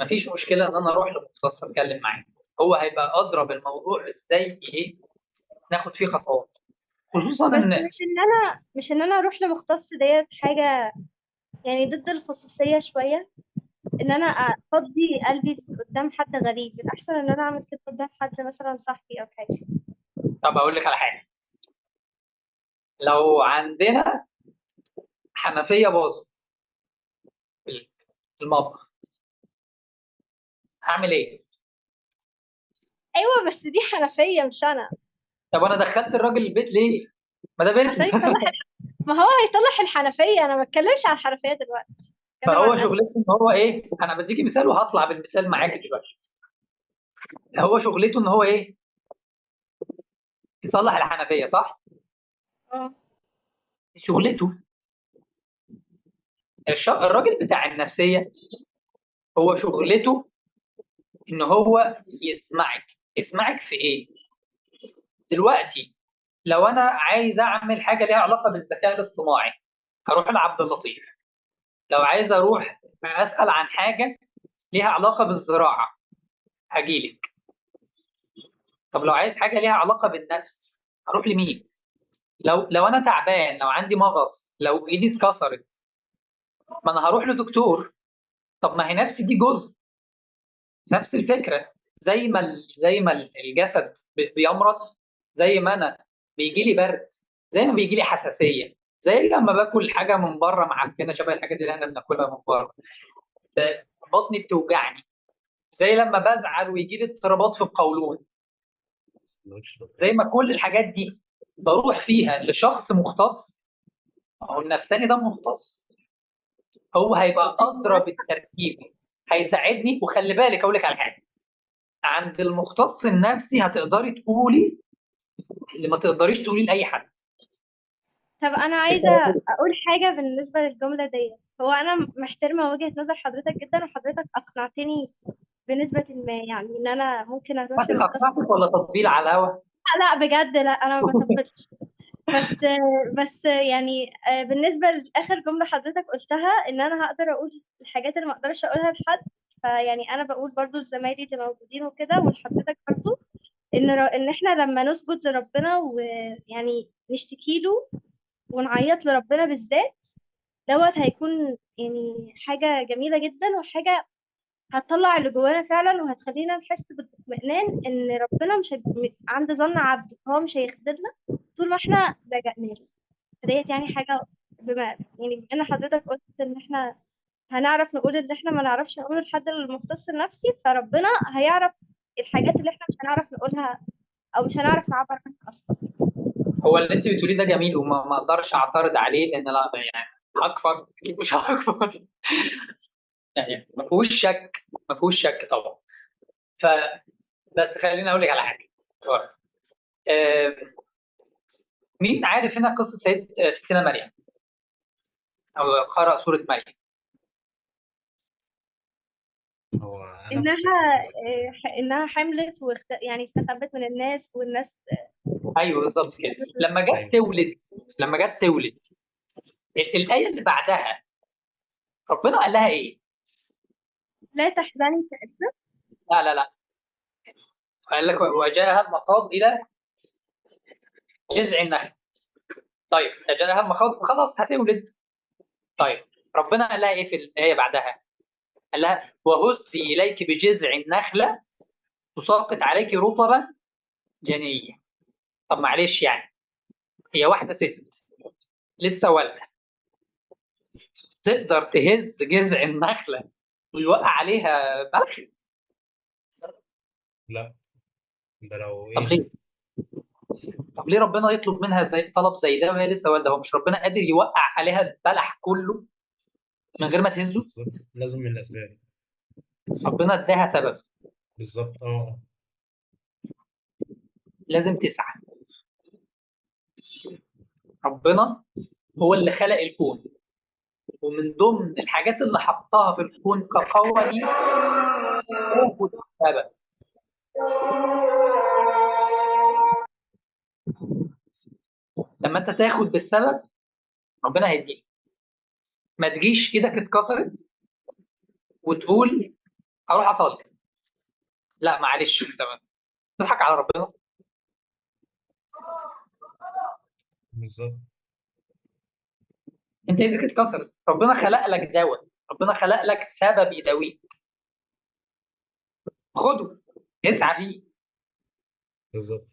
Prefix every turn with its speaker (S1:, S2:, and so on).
S1: مفيش مشكله ان انا اروح لمختص اتكلم معاه. هو هيبقى ادرى بالموضوع ازاي ايه ناخد فيه خطوات، خصوصا
S2: بس
S1: ان
S2: مش ان انا اروح لمختص ديت حاجه، يعني ضد الخصوصيه شويه. ان انا افضي قلبي قدام حد غريب، الاحسن ان انا اعمل كده قدام حد مثلا صاحبي او حاجه.
S1: طب اقول لك على حاجه. لو عندنا حنفيه باظت في المطبخ، هعمل ايه؟
S2: ايوه بس دي حنفيه مش انا.
S1: طب انا دخلت الراجل البيت ليه؟ ما ده
S2: عشان
S1: بيتنا.
S2: يصلح ما هو هيصلح الحنفيه، انا ما بتكلمش عن الحنفيه دلوقتي، بتكلم
S1: فهو
S2: عن قلبي.
S1: شغلته ان هو ايه، انا بديكي مثال وهطلع بالمثال معاكي دلوقتي. هو شغلته ان هو ايه، يصلح الحنفيه، صح؟
S2: اه.
S1: دي شغلته. الراجل بتاع النفسيه هو شغلته ان هو يسمعك في ايه دلوقتي. لو انا عايز اعمل حاجه ليها علاقه بالذكاء الاصطناعي، هروح لعبد اللطيف. لو عايز اروح اسال عن حاجه ليها علاقه بالزراعه، هجيلك. طب لو عايز حاجه ليها علاقه بالنفس، هروح لمين؟ لو انا تعبان، لو عندي مغص، لو ايدي اتكسرت، ما انا هروح لدكتور. طب ما هي نفس دي جزء، نفس الفكره. زي ما الجسد بيمرض، زي ما انا بيجي لي برد، زي ما بيجي لي حساسيه، زي لما باكل حاجه من بره معفنه شبه الحاجات اللي احنا بناكلها من بره، بطني بتوجعني، زي لما بزعل ويجي لي اضطرابات في القولون. زي ما كل الحاجات دي بروح فيها لشخص مختص، هو النفساني ده مختص، هو هيبقى ادرى بالتركيب، هيساعدني. وخلي بالك اقول لك على حاجه، عند المختص النفسي هتقدري تقولي اللي ما تقدريش تقوليه لاي حد.
S2: طب انا عايزه
S1: بسبب
S2: اقول حاجه بالنسبه للجمله ديت. هو انا محترمه وجهه نظر حضرتك جدا، وحضرتك اقنعتني بنسبه ما، يعني ان انا ممكن اروح
S1: حضرتك
S2: لمختص.
S1: اقنعتك ولا تطبيل على الهوا؟
S2: لا بجد، لا انا ما بطبلش. بس بس يعني بالنسبه لاخر جمله حضرتك قلتها، ان انا هقدر اقول الحاجات اللي ما اقدرش اقولها لحد. فيعني انا بقول برضو لزمايلي اللي موجودين وكده ولحضرتك برضو، ان احنا لما نسجد لربنا ويعني نشتكي له ونعيط لربنا بالذات، دوت هيكون يعني حاجة جميلة جدا، وحاجة هتطلع اللي جوانا فعلا، وهتخلينا نحس باطمئنان ان ربنا مش عند ظن عبده، فهو مش هيخذلنا طول ما احنا لجأنا له. فديت يعني حاجة، بما ان حضرتك قلت ان احنا هنعرف نقول اللي احنا ما نعرفش نقوله لحد المختص النفسي، فربنا هيعرف الحاجات اللي احنا مش هنعرف نقولها او مش هنعرف نعبر عنها اصلا.
S1: هو اللي انت بتقوليه ده جميل، وما ما اقدرش اعترض عليه، لان لا يعني هكفر اكيد مش هكفر. يعني ما فيهوش شك طبعا. فبس خليني اقول لك على حاجه. آه، مين عارف هنا قصه ستنا مريم، او قرأ سوره مريم؟
S3: هو انا
S2: انها
S3: بس مش متذكر يعني.
S2: انها حملت يعني استخبت من الناس، والناس
S1: ايوه بالظبط كده.
S3: ايوه.
S1: لما جت تولد الايه اللي بعدها ربنا قال لها ايه؟
S2: لا تحزني كأنها.
S1: لا لا لا، قال لك وجاءها المخاض الى جذع النخل. طيب جاءها المخاض خلاص هتولد. طيب ربنا قال لها ايه في الايه بعدها؟ قال لها وهزي اليك بجذع النخله تساقط عليك رطبا جنيا. طب معلش يعني، هي واحده ست لسه والده تقدر تهز جذع النخله ويوقع عليها بلح؟
S3: لا، ده لو
S1: طب
S3: ايه.
S1: ليه؟ طب ليه ربنا يطلب منها زي طلب زي ده وهي لسه والده؟ هو مش ربنا قادر يوقع عليها البلح كله من غير ما تهزه؟
S3: بالظبط، لازم من الاسباب.
S1: ربنا اداها سبب،
S3: بالظبط
S1: لازم تسعى. ربنا هو اللي خلق الكون، ومن ضمن الحاجات اللي حطها في الكون كقوانين وجود سبب. لما انت تاخد بالسبب ربنا هيديك. ما تجيش ايدك اتكسرت وتقول اروح اصلي. لا معلش، انت بتضحك على ربنا.
S3: بالظبط.
S1: انت ايدك اتكسرت، ربنا خلق لك دواء، ربنا خلق لك سبب يداويك، خده، اسعى فيه.
S3: بالظبط.